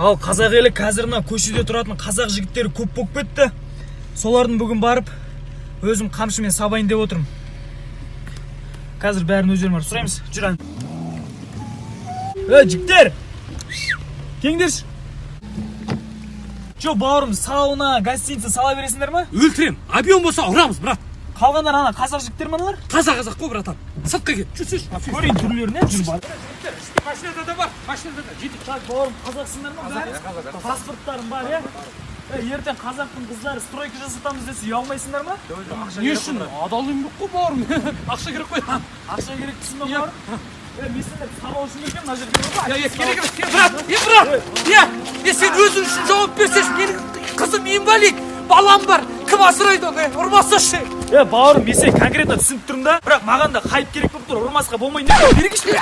Ал қазақ елі қазірна көшеде тұратын қазақ жігіттері көп болып кетті. Солардың бүгін барып, өзім қамшымен сабайын деп отырмын. Қазір бәрін өздерің бар. Сұраймыз, жүрән. Жігіттер! Кеңдерші. Жо, бауырым, сауна, гостиница сала бересіңдер ма? Өлтірем. Объем болса ұрамыз, брат. Қалғандар ана қазақ жігіттер мыналар? Қазақ қой, братан. Сыртқа кет. Жүрсеш. Көрейін түрлеріне, жүр бар. Машинада да бар. Машинада да. Жетіп. Так, бауырым, қазақсыңдар ма? Паспорттарым бар, я? Ертең қазақтың қыздары стройка жасатамыз десе, ұялмайсыңдар ма? Не үшін? Адал еңбек қой, бауырым. Ақша керек қой. Ақша керек түсін бе, бауырым? Мен сендер сабау үшін келгем, мына жерге керек емес. Брат. Сен өзің үшін жауап берсеш, менің қызым инвалид. Балам бар. Кім асырайды оны? Ұрмасашы. Бауырым, мен сен конкретно түсініп тұрмын да, бірақ маған да хайп керек болып тұр. Ұрмасқа болмайын деп. Берегіші.